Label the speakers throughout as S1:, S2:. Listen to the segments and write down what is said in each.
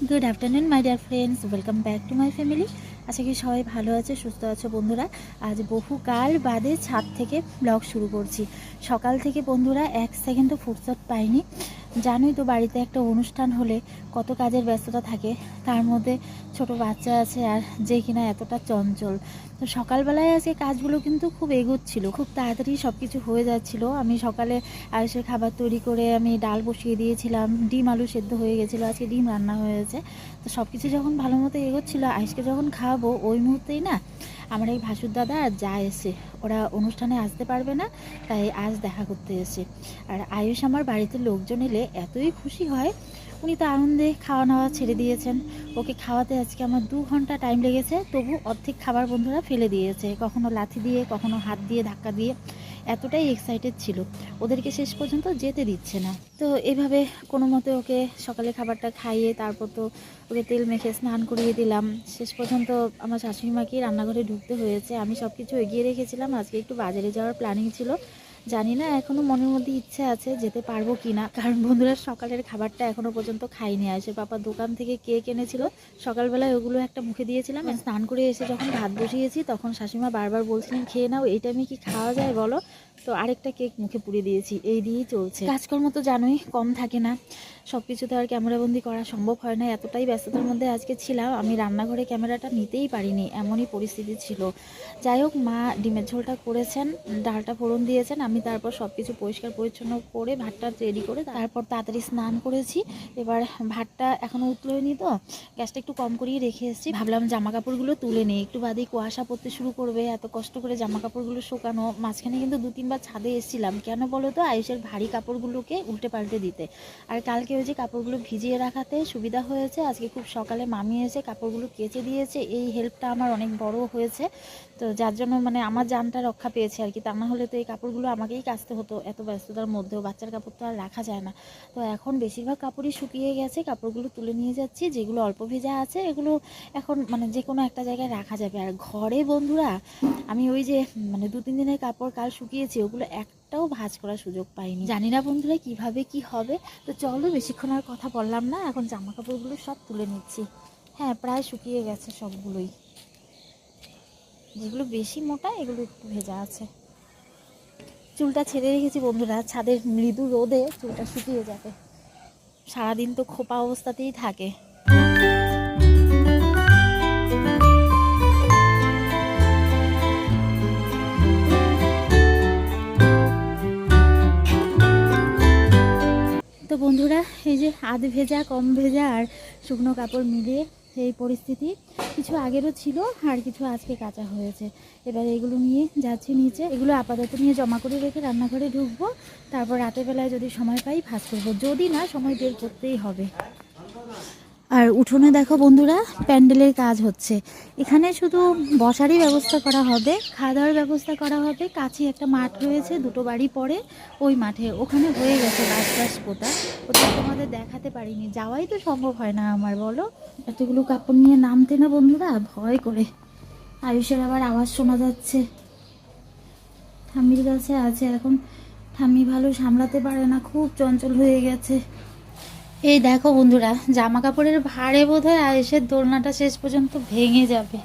S1: Good afternoon my dear friends, welcome back to my family. আশা করি সবাই ভালো আছে, সুস্থ আছো বন্ধুরা। আজ বহুকাল বাদে ছাদ থেকে ব্লগ শুরু করছি। সকাল থেকে বন্ধুরা এক সেকেন্ডও ফুরসত পাইনি। জানোই তো বাড়িতে একটা অনুষ্ঠান হলে কত কাজের ব্যস্ততা থাকে, তার মধ্যে ছোট বাচ্চা আছে আর যে কিনা এতটা চঞ্চল। তো সকালবেলায় আজকে কাজগুলো কিন্তু খুব এগোচ্ছিল, খুব তাড়াতাড়ি সব কিছু হয়ে যাচ্ছিলো। আমি সকালে আয়ুষের খাবার তৈরি করে আমি ডাল বসিয়ে দিয়েছিলাম, ডিম আলু সেদ্ধ হয়ে গেছিলো, আজকে ডিম রান্না হয়েছে। তো সব কিছু যখন ভালো মতো এগোচ্ছিলো, আয়ুষকে যখন খাওয়াবো ওই মুহূর্তেই না আমার এই ভাসুর দাদা আর যা এসে, ওরা অনুষ্ঠানে আসতে পারবে না, তাই আজ দেখা করতে এসে। আর আয়ুষ আমার বাড়িতে লোকজন এলে এতই খুশি হয়, উনি তো আনন্দে খাওয়া নাওয়া ছেড়ে দিয়েছেন। ওকে খাওয়াতে আজকে আমার 2 ঘন্টা টাইম লেগেছে, তবু অর্ধেক খাবার বন্ধুরা ফেলে দিয়েছে, কখনো লাথি দিয়ে, কখনো হাত দিয়ে ধাক্কা দিয়ে। এতটাই এক্সাইটেড ছিল, ওদেরকে শেষ পর্যন্ত যেতে দিচ্ছে না। তো এভাবে কোনো মতে ওকে সকালে খাবারটা খাইয়ে তারপর তো ওকে তেল মেখে স্নান করিয়ে দিলাম। শেষ পর্যন্ত আমার শাশুড়ি মাকে রান্নাঘরে ঢুকতে হয়েছে। আমি সব কিছু এগিয়ে রেখেছিলাম, আজকে একটু বাজারে যাওয়ার প্ল্যানিং ছিল। জানি না এখনও মনের মধ্যে ইচ্ছে আছে যেতে পারবো কি না, কারণ বন্ধুরা সকালের খাবারটা এখনও পর্যন্ত খাইনি। আসে পাপা দোকান থেকে কেক এনেছিল, সকালবেলায় ওগুলো একটা মুখে দিয়েছিলাম। স্নান করে এসে যখন ভাত বসিয়েছি তখন শাশুড়িমা বারবার বলছিলেন খেয়ে নাও, এই টাইমে কি খাওয়া যায় বলো। তো আরেকটা কেক মুখে পুড়ে দিয়েছি, এই দিয়েই চলছে। কাজকর্ম তো জানোই কম থাকে না, সব কিছু তো আর ক্যামেরাবন্দি করা সম্ভব হয় না। এতটাই ব্যস্ততার মধ্যে আজকে ছিলাম, আমি রান্নাঘরে ক্যামেরাটা নিতেই পারিনি, এমনই পরিস্থিতি ছিল। যাই হোক, মা ডিমের ঝোলটা করেছেন, ডালটা ফোড়ন দিয়েছেন, আমি তারপর সব কিছু পরিষ্কার পরিচ্ছন্ন করে ভাতটা রেডি করে তারপর তাড়াতাড়ি স্নান করেছি। এবার ভাতটা এখনও উতলোয়নি, তো গ্যাসটা একটু কম করিয়ে রেখে এসেছি। ভাবলাম জামা কাপড়গুলো তুলে নিই, একটু বাদেই কুয়াশা পড়তে শুরু করবে, এত কষ্ট করে জামা কাপড়গুলো শুকানো। মাঝখানে কিন্তু 2-3 বার ছাদে এসেছিলাম, কেন বলো তো, আয়ুষের ভারী কাপড়গুলোকে উল্টে পাল্টে দিতে। আর কালকে ওই যে কাপড়গুলো ভিজিয়ে রাখাতে সুবিধা হয়েছে, আজকে খুব সকালে মামি এসে কাপড়গুলো কেচে দিয়েছে। এই হেল্পটা আমার অনেক বড় হয়েছে, তো যার জন্য মানে আমার জানটা রক্ষা পেয়েছে আর কি। তা না হলে তো এই কাপড়গুলো আমাকেই কাচতে হতো, এত ব্যস্ততার মধ্যেও বাচ্চার কাপড় তো আর রাখা যায় না। তো এখন বেশিরভাগ কাপড়ই শুকিয়ে গেছে, কাপড়গুলো তুলে নিয়ে যাচ্ছি। যেগুলো অল্প ভেজা আছে এগুলো এখন মানে যে কোনো একটা জায়গায় রাখা যাবে। আর ঘরে বন্ধুরা আমি ওই যে মানে 2-3 দিনের কাপড় কাল শুকিয়েছি, ওগুলো একটাও ভাঁজ করার সুযোগ পাইনি। জানি না বন্ধুরা কিভাবে কি হবে। তো চলো বেশিক্ষণ আর কথা বললাম না, এখন জামা কাপড়গুলো সব তুলে নিচ্ছি। হ্যাঁ, প্রায় শুকিয়ে গেছে সবগুলোই, যেগুলো বেশি মোটা এগুলো একটু ভেজা আছে। চুলটা ছেড়ে রেখেছি বন্ধুরা, ছাদের মৃদু রোদে চুলটা শুকিয়ে যাবে, সারাদিন তো খোপা অবস্থাতেই থাকে। তো বন্ধুরা এই যে আধ ভেজা, কম ভেজা আর শুকনো কাপড় মিলিয়ে এই পরিস্থিতি। কিছু আগেরও ছিল আর কিছু আজকে কাঁচা হয়েছে। এবার এগুলো নিয়ে যাচ্ছি নিচে, এগুলো আপাতত নিয়ে জমা করে রেখে রান্নাঘরে ঢুকবো। তারপর রাতের বেলায় যদি সময় পাই ভাঁজ করবো, যদি না সময় বের করতেই হবে। আর উঠোনে দেখো বন্ধুরা প্যান্ডেলের কাজ হচ্ছে। এখানে শুধু বসারই ব্যবস্থা করা হবে, খাওয়া দাওয়ার ব্যবস্থা করা হবে। কাছে একটা মাঠ রয়েছে, 2টো বাড়ি পরে ওই মাঠে, ওখানে হয়ে গেছে গাছ গাছ পোতা। ওটা তোমাদের দেখাতে পারিনি, যাওয়াই তো সম্ভব হয় না আমার, বলো। এতগুলো কাপড় নিয়ে নামতে না বন্ধুরা ভয় করে। আয়ুষের আবার আওয়াজ শোনা যাচ্ছে, ঠাম্মির কাছে আছে এখন। ঠাম্মি ভালো সামলাতে পারে না, খুব চঞ্চল হয়ে গেছে। এই দেখো বন্ধুরা জামা কাপড়ের ভারে বোধহয় আয়েশের দোলনাটা শেষ পর্যন্ত ভেঙে যাবে।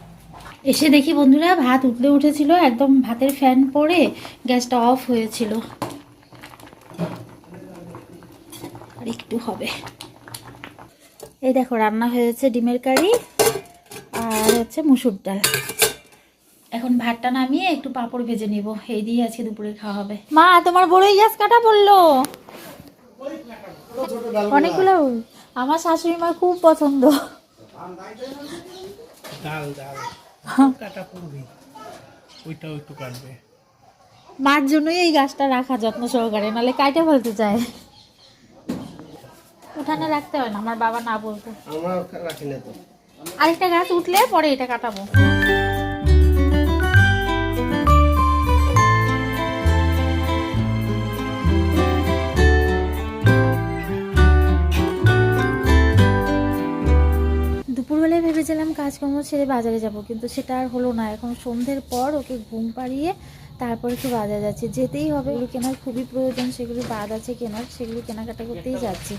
S1: এসে দেখি বন্ধুরা ভাত উঠলে উঠেছিল, একদম ভাতের ফ্যান পড়ে গ্যাসটা অফ হয়েছিল। আর একটু হবে। এই দেখো রান্না হয়েছে ডিমের কারি আর হচ্ছে মুসুর ডাল। এখন ভাতটা নামিয়ে একটু পাঁপড় ভেজে নিব, এই দিয়ে আজকে দুপুরে খাওয়া হবে। মা তোমার বড়ই গাছ কাটা পড়লো অনেকগুলো, আমার শাশুড়ি মার খুব পছন্দ। মার জন্যই এই গাছটা রাখা যত্ন সহকারে, নাহলে কাইটা ফেলতে চায়। উঠানে রাখতে হয় না, আমার বাবা না বলতো। আরেকটা গাছ উঠলে পরে এটা কাটাবো। দুপুরবেলায় ভেবেছিলাম কাজকর্ম ছেড়ে বাজারে যাব, কিন্তু সেটা আর হলো না। এখন সন্ধ্যের পর ওকে ঘুম পাড়িয়ে তারপর একটু বাজারে যাচ্ছি, যেতেই হবে। এগুলো কেনার খুবই প্রয়োজন, সেগুলি বাদ আছে কেনার, সেগুলি কেনাকাটা করতেই যাচ্ছি।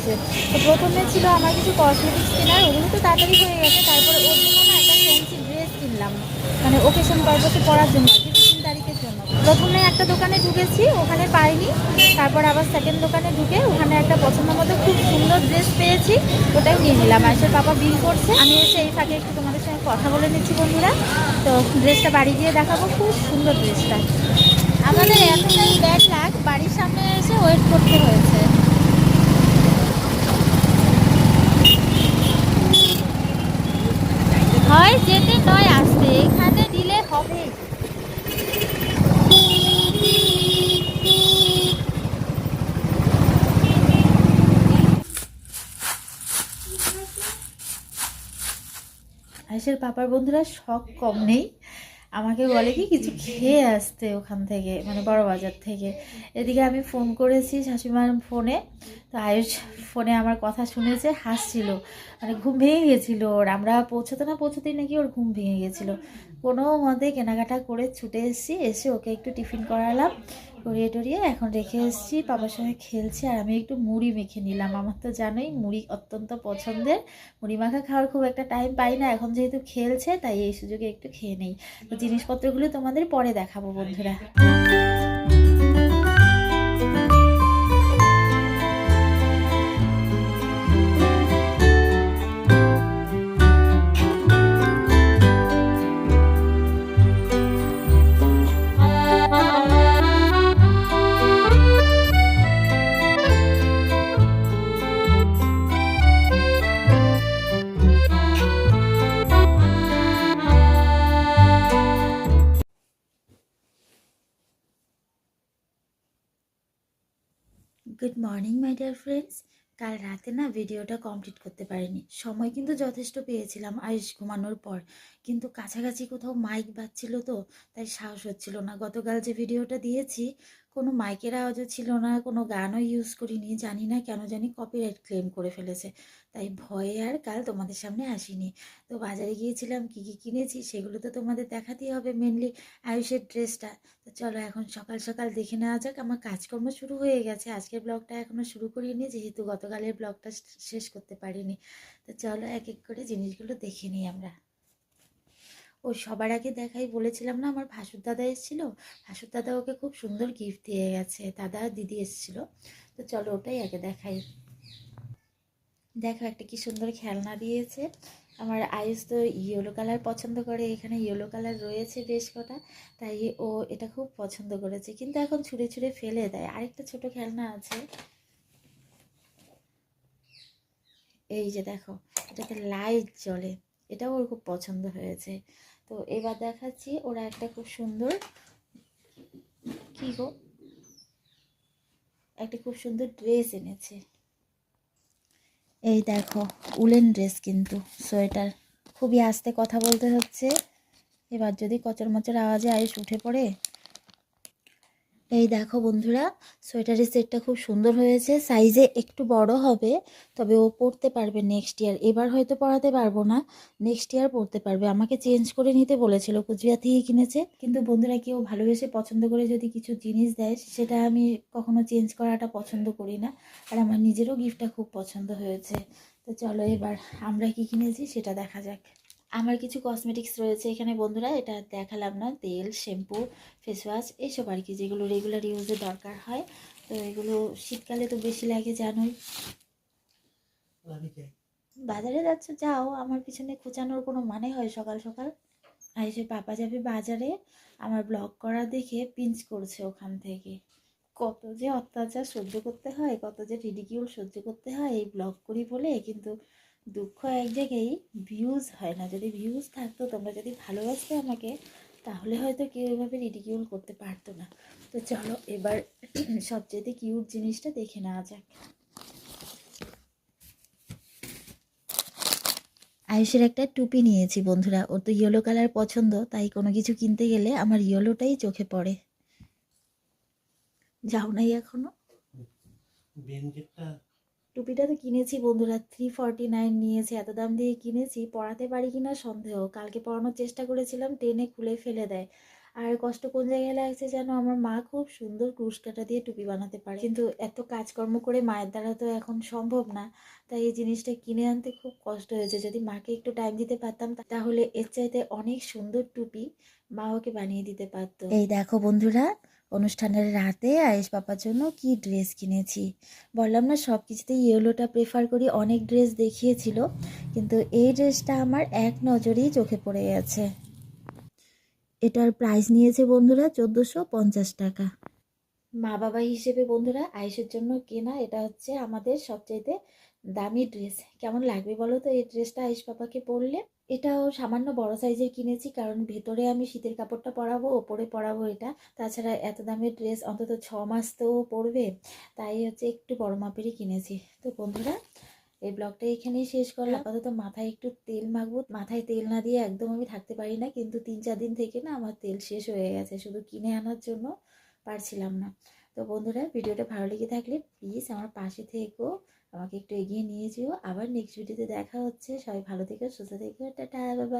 S1: হয়েছে। তো প্রথমে ছিল আমার কিছু কসমেটিক্স কেনার, ওগুলো তো তাড়াতাড়ি হয়ে গেছে। তারপরে ওর জন্য না একটা ফ্যান্সি ড্রেস কিনলাম, মানে ওকেশন পারপাসে পরার জন্য আর কি, 15 তারিখের জন্য। প্রথমে একটা দোকানে ঢুকেছি, ওখানে পাইনি। তারপর আবার সেকেন্ড দোকানে ঢুকে ওখানে একটা পছন্দ মতো খুব সুন্দর ড্রেস পেয়েছি, ওটাই নিয়ে নিলাম। আয়েশের পাপা বিল করছে, আমি এসে এই ফাঁকে একটু তোমাদের সঙ্গে কথা বলে নিচ্ছি বন্ধুরা। তো ড্রেসটা বাড়ি গিয়ে দেখাবো, খুব সুন্দর ড্রেসটা। আমাদের এতটাই ব্যাড লাগ, বাড়ির সামনে এসে ওয়েট করতে হয়েছে। হয় যেতে নয় আসতে, এখানে দিলে হবে। আয়েশের পাপার বন্ধুরা শখ কম নেই, আমাকে বলে কি কিছু খেয়ে আসতে ওখান থেকে, মানে বড় বাজার থেকে। এদিকে আমি ফোন করেছি শাশুড়িমার ফোনে, তো আয়ুষ ফোনে আমার কথা শুনেছে, হাসছিল, মানে ঘুম ভেঙে গেছিলো ওর। আমরা পৌঁছতেই নাকি ওর ঘুম ভেঙে গেছিলো। কোনো মতে কেনাকাটা করে ছুটে এসেছি, এসে ওকে একটু টিফিন করালাম, করিয়ে টরিয়ে এখন রেখে এসেছি, বাবার সঙ্গে খেলছে। আর আমি একটু মুড়ি মেখে নিলাম, আমার তো জানোই মুড়ি অত্যন্ত পছন্দের। মুড়ি মাখা খাওয়ার খুব একটা টাইম পাই না, এখন যেহেতু খেলছে তাই এই সুযোগে একটু খেয়ে নেই। তো জিনিসপত্রগুলো তোমাদের পরে দেখাবো বন্ধুরা। Good morning my dear friends. কাল রাতে না ভিডিওটা কমপ্লিট করতে পারিনি, সময় কিন্তু যথেষ্ট পেয়েছিলাম আয়ুষ ঘুমানোর পর, কিন্তু কাছাকাছি কোথাও মাইক বাজছিল তো, তাই সাহস হচ্ছিল না। গতকাল যে ভিডিওটা দিয়েছি কোনো মাইকের আওয়াজও ছিল না, কোনো গানও ইউজ করিনি, জানি না কেন জানি কপিরাইট ক্লেম করে ফেলেছে, তাই ভয়ে আর কাল তোমাদের সামনে আসিনি। তো বাজারে গিয়েছিলাম, কী কী কিনেছি সেগুলো তো তোমাদের দেখাতেই হবে, মেনলি আয়ুষের ড্রেসটা। তো চলো এখন সকাল সকাল দেখে নেওয়া যাক। আমার কাজকর্ম শুরু হয়ে গেছে, আজকের ব্লগটা এখনও শুরু করিনি যেহেতু গতকালের ব্লগটা শেষ করতে পারিনি। তো চলো এক এক করে জিনিসগুলো দেখে নিই আমরা। ও সবার আগে দেখাই, বলেছিলাম না আমার ভাসুর দাদা এসেছিলো, ভাসুর দাদা ওকে খুব সুন্দর গিফট দিয়ে গেছে, দাদা আর দিদি এসেছিলো। তো চলো ওটাই আগে দেখাই। দেখো একটা কি সুন্দর খেলনা দিয়েছে। আমার আয়ুষ তো ইয়েলো কালার পছন্দ করে, এখানে ইয়েলো কালার রয়েছে বেশ কটা, তাই ও এটা খুব পছন্দ করেছে, কিন্তু এখন ছুঁড়ে ছুঁড়ে ফেলে দেয়। আরেকটা ছোট খেলনা আছে, এই যে দেখো, এটাতে লাইট জ্বলে, এটাও ওর খুব পছন্দ হয়েছে। তো এবার দেখাচ্ছি ওরা একটা খুব সুন্দর, কি গো, একটা খুব সুন্দর ড্রেস এনেছে। এই দেখো উলেন ড্রেস, কিন্তু সোয়েটার। খুবই আস্তে কথা বলতে হচ্ছে, এবার যদি কচর মচর আওয়াজে আয়ুষ উঠে পড়ে। এই দেখো বন্ধুরা, সোয়েটারের সেটটা খুব সুন্দর হয়েছে, সাইজে একটু বড় হবে, তবে ও পরতে পারবে নেক্সট ইয়ার। এবার হয়তো পরাতে পারবো না, নেক্সট ইয়ার পরতে পারবে। আমাকে চেঞ্জ করে নিতে বলেছিল, কুচবিহার থেকে কিনেছে, কিন্তু বন্ধুরা কেউ ভালোবেসে পছন্দ করে যদি কিছু জিনিস দেয় সেটা আমি কখনো চেঞ্জ করাটা পছন্দ করি না। আর আমার নিজেরও গিফটটা খুব পছন্দ হয়েছে। তো চলো এবার আমরা কি কিনেছি সেটা দেখা যাক। আমার কিছু কসমেটিক্স রয়েছে এখানে বন্ধুরা, এটা দেখালাম না, তেল, শ্যাম্পু, ফেস ওয়াশ এইসব আর কি, যেগুলো রেগুলার ইউজে দরকার হয়। তো এগুলো শীতকালে তো বেশি লাগে জানোই। বাজারে যাচ্ছ যাও, আমার পিছনে খোঁচানোর কোনো মানে হয় সকাল সকাল? আইসে পাপা যাবে বাজারে, আমার ব্লগ করা দেখে পিঞ্চ করছে ওখান থেকে। কত যে অত্যাচার সহ্য করতে হয়, কত যে রিডিকিউল সহ্য করতে হয় এই ব্লগ করি বলে, কিন্তু দুঃখ এক জায়গায়, ভিউজ হয় না। যদি ভিউজ থাকতো, তোমরা যদি ভালোবাসতে আমাকে, তাহলে হয়তো কেউ এভাবে রিডিকিউল করতে পারতো না। তো চলো এবার সবচেয়ে কিউট জিনিসটা দেখে নেওয়া যাক। আয়ুষের একটা টুপি নিয়েছি বন্ধুরা, ওর তো ইয়েলো কালার পছন্দ, তাই কোনো কিছু কিনতে গেলে আমার ইয়েলোটাই চোখে পড়ে। যাও নাই এখনো? টুপিটা তো কিনেছি বন্ধুরা, 349 নিয়েছে, এত দাম দিয়ে কিনেছি, পরাতে পারি কিনা সন্দেহ। কালকে পরানোর চেষ্টা করেছিলাম, টেনে খুলে ফেলে দেয়। আর কষ্ট কোন জায়গায় লাগছে যেন, আমার মা খুব সুন্দর ক্রুশ কাঁটা দিয়ে টুপি বানাতে পারে, কিন্তু এত কাজকর্ম করে মায়ের দ্বারা তো এখন সম্ভব না। তাই এই জিনিসটা কিনে আনতে খুব কষ্ট হয়েছে। যদি মাকে একটু টাইম দিতে পারতাম তাহলে এর চাইতে অনেক সুন্দর টুপি মা ওকে বানিয়ে দিতে পারতো। এই দেখো বন্ধুরা, অনুষ্ঠানের রাতে আয়েশ পাপার জন্য কি ড্রেস কিনেছি। বললাম না সব কিছুতেই ইয়েলোটা প্রেফার করি, অনেক ড্রেস দেখিয়েছিল কিন্তু এই ড্রেসটা আমার এক নজরেই চোখে পড়ে গেছে। এটার প্রাইস নিয়েছে বন্ধুরা 1450 টাকা। মা বাবা হিসেবে বন্ধুরা আয়েশের জন্য কেনা এটা হচ্ছে আমাদের সবচাইতে দামি ড্রেস। কেমন লাগবে বলো তো এই ড্রেসটা আয়েশ পাপাকে পরলে? এটাও সামান্য বড় সাইজের কিনেছি, কারণ ভেতরে আমি শীতের কাপড়টা পরাবো, ওপরে পরাবো এটা। তাছাড়া এত দামের ড্রেস অন্তত 6 মাস তো পরবে, তাই হচ্ছে একটু বড় মাপেরই কিনেছি। তো বন্ধুরা এই ব্লগটা এখানেই শেষ করলাম। আপাতত মাথায় একটু তেল মাখবো, মাথায় তেল না দিয়ে একদম আমি থাকতে পারি না, কিন্তু 3-4 দিন থেকে না আমার তেল শেষ হয়ে গেছে, শুধু কিনে আনার জন্য পারছিলাম না। তো বন্ধুরা ভিডিওটা ভালো লেগে থাকলে প্লিজ আমার পাশে থেকো, আমাকে একটু এগিয়ে নিয়ে যেও। আবার নেক্সট ভিডিওতে দেখা হচ্ছে। সবাই ভালো থেকো, সুস্থ থেকো, টাটা, বাই বাই।